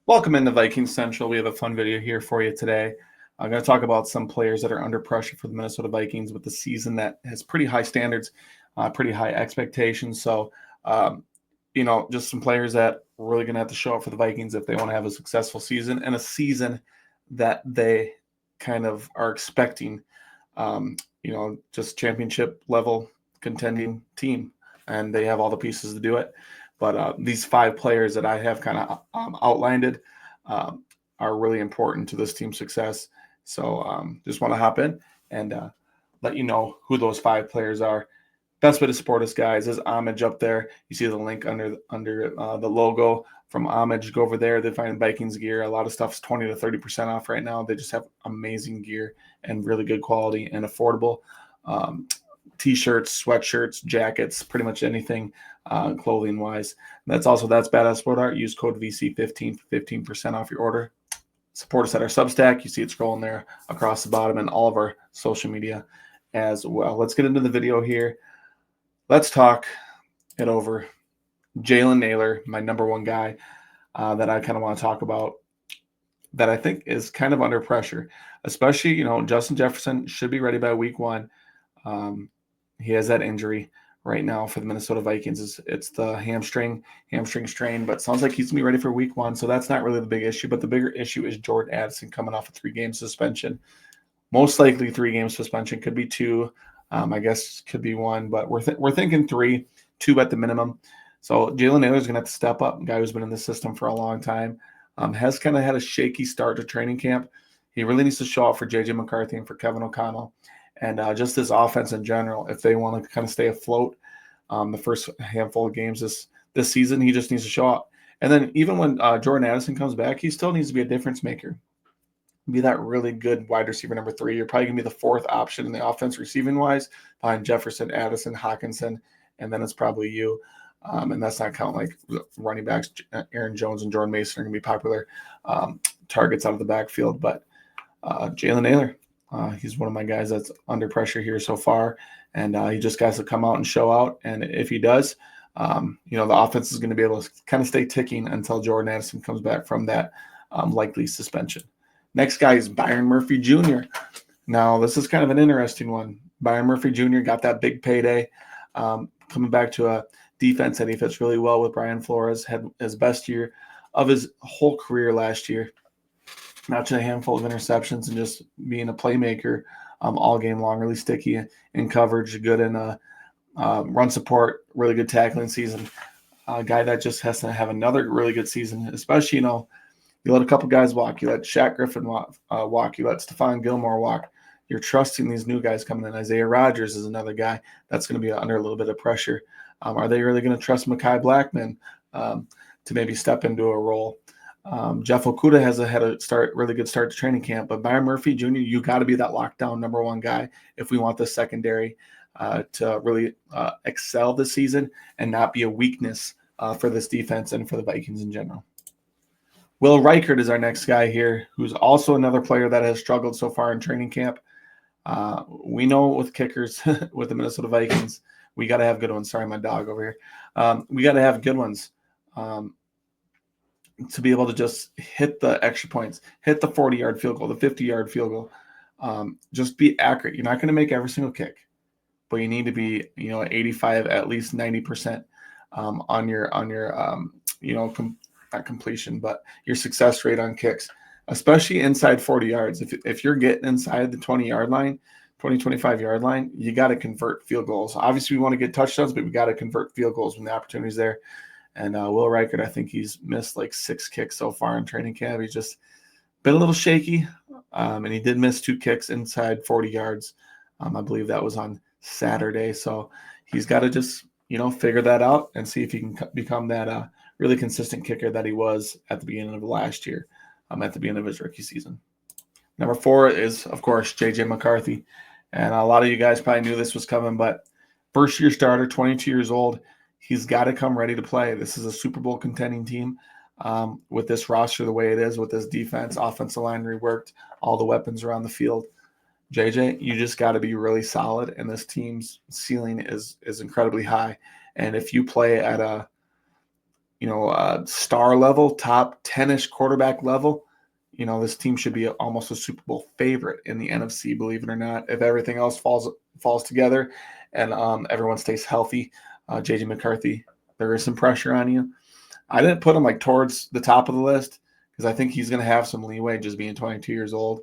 Welcome into Vikings Central. We have a fun video here for you today. I'm going to talk about some players that are under pressure for the Minnesota Vikings with the season that has pretty high standards, pretty high expectations. So, just some players that are really going to have to show up for the Vikings if they want to have a successful season and a season that they kind of are expecting, just championship level contending team. And they have all the pieces to do it. But these five players that I have kind of outlined are really important to this team's success. So just want to hop in and let you know who those five players are. Best way to support us, guys, is Homage up there. You see the link under the logo from Homage. Go over there. They find Vikings gear. A lot of stuff is 20 to 30% off right now. They just have amazing gear and really good quality and affordable. T-shirts, sweatshirts, jackets, pretty much anything clothing-wise. That's Badass Sport Art. Use code VC15 for 15% off your order. Support us at our Substack. You see it scrolling there across the bottom and all of our social media as well. Let's get into the video here. Let's talk it over. Jalen Nailor, my number one guy that I kind of want to talk about that I think is kind of under pressure, especially, Justin Jefferson should be ready by week 1. He has that injury right now for the Minnesota Vikings. It's the hamstring strain, but sounds like he's going to be ready for week 1. So that's not really the big issue. But the bigger issue is Jordan Addison coming off a 3-game suspension. Most likely 3-game suspension. Could be 2. I guess could be 1. But we're thinking 3, 2 at the minimum. So Jalen Nailor is going to have to step up. A guy who's been in the system for a long time. Has kind of had a shaky start to training camp. He really needs to show up for J.J. McCarthy and for Kevin O'Connell. And just this offense in general, if they want to kind of stay afloat the first handful of games this season, he just needs to show up. And then even when Jordan Addison comes back, he still needs to be a difference maker. Be that really good wide receiver number 3. You're probably going to be the 4th option in the offense receiving-wise behind Jefferson, Addison, Hockenson, and then it's probably you. And that's not counting like running backs. Aaron Jones and Jordan Mason are going to be popular targets out of the backfield. But Jalen Nailor, he's one of my guys that's under pressure here so far, and he just has to come out and show out. And if he does, the offense is going to be able to kind of stay ticking until Jordan Addison comes back from that likely suspension. Next guy is Byron Murphy Jr. Now, this is kind of an interesting one. Byron Murphy Jr. got that big payday, coming back to a defense that he fits really well with. Brian Flores had his best year of his whole career last year. Notching a handful of interceptions and just being a playmaker all game long, really sticky in coverage, good in run support, really good tackling season. A guy that just has to have another really good season, especially, you let a couple guys walk. You let Shaq Griffin walk. You let Stephon Gilmore walk. You're trusting these new guys coming in. Isaiah Rodgers is another guy that's going to be under a little bit of pressure. Are they really going to trust Mekhi Blackman to maybe step into a role? Jeff Okudah has had a really good start to training camp, but Byron Murphy Jr., you got to be that lockdown number 1 guy if we want the secondary to really excel this season and not be a weakness for this defense and for the Vikings in general. Will Reichert is our next guy here, who's also another player that has struggled so far in training camp. We know with kickers with the Minnesota Vikings, we got to have good ones. Sorry, my dog over here. We got to have good ones. To be able to just hit the extra points, hit the 40-yard field goal, the 50-yard field goal, just be accurate. You're not going to make every single kick, but you need to be, 85, at least 90% on your not completion, but your success rate on kicks, especially inside 40 yards. If you're getting inside the 20-yard line, 25-yard line, you got to convert field goals. Obviously, we want to get touchdowns, but we got to convert field goals when the opportunity's there. And Will Reichert, I think he's missed like 6 kicks so far in training camp. He's just been a little shaky, and he did miss 2 kicks inside 40 yards. I believe that was on Saturday. So he's got to just, figure that out and see if he can become that really consistent kicker that he was at the beginning of last year, at the beginning of his rookie season. Number 4 is, of course, J.J. McCarthy. And a lot of you guys probably knew this was coming, but first-year starter, 22 years old. He's got to come ready to play. This is a Super Bowl contending team with this roster the way it is, with this defense, offensive line reworked, all the weapons around the field. JJ, you just got to be really solid, and this team's ceiling is incredibly high. And if you play at star level, top 10-ish quarterback level, this team should be almost a Super Bowl favorite in the NFC, believe it or not, if everything else falls together and everyone stays healthy. JJ McCarthy, there is some pressure on you. I didn't put him like towards the top of the list because I think he's going to have some leeway just being 22 years old,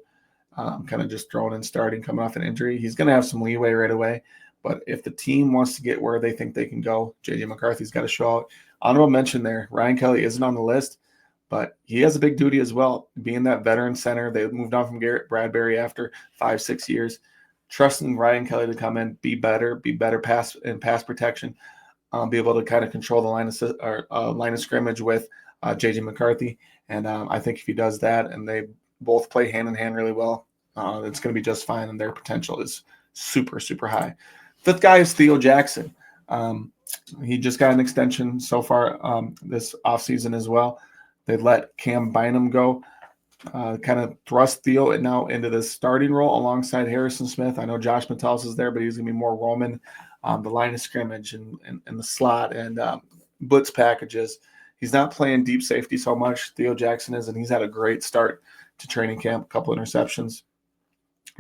kind of just thrown in starting, coming off an injury. He's going to have some leeway right away. But if the team wants to get where they think they can go, JJ McCarthy's got to show out. Honorable mention there, Ryan Kelly isn't on the list, but he has a big duty as well. Being that veteran center, they moved on from Garrett Bradbury after 5-6 years. Trusting Ryan Kelly to come in, be better pass protection, be able to kind of control the line of scrimmage with JJ McCarthy. And I think if he does that and they both play hand in hand really well, it's going to be just fine. And their potential is super, super high. Fifth guy is Theo Jackson. He just got an extension so far this offseason as well. They let Cam Bynum go, kind of thrust Theo now into the starting role alongside Harrison Smith. I know Josh Metellus is there, but he's going to be more roaming the line of scrimmage and the slot and blitz packages. He's not playing deep safety so much. Theo Jackson is, and he's had a great start to training camp, a couple interceptions.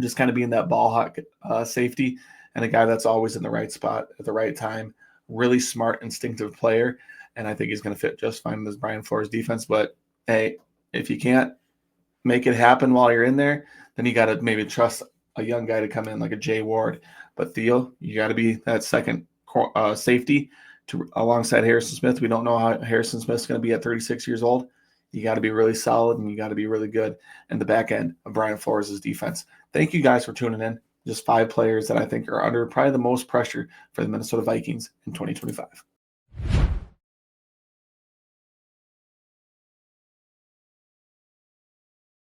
Just kind of being that ball hawk safety and a guy that's always in the right spot at the right time. Really smart, instinctive player, and I think he's going to fit just fine in this Brian Flores defense. But, hey, if you can't make it happen while you're in there, then you got to maybe trust a young guy to come in like a Jay Ward. But Theo, you got to be that second safety alongside Harrison Smith. We don't know how Harrison Smith's going to be at 36 years old. You got to be really solid, and you got to be really good in the back end of Brian Flores' defense. Thank you guys for tuning in. Just 5 players that I think are under probably the most pressure for the Minnesota Vikings in 2025.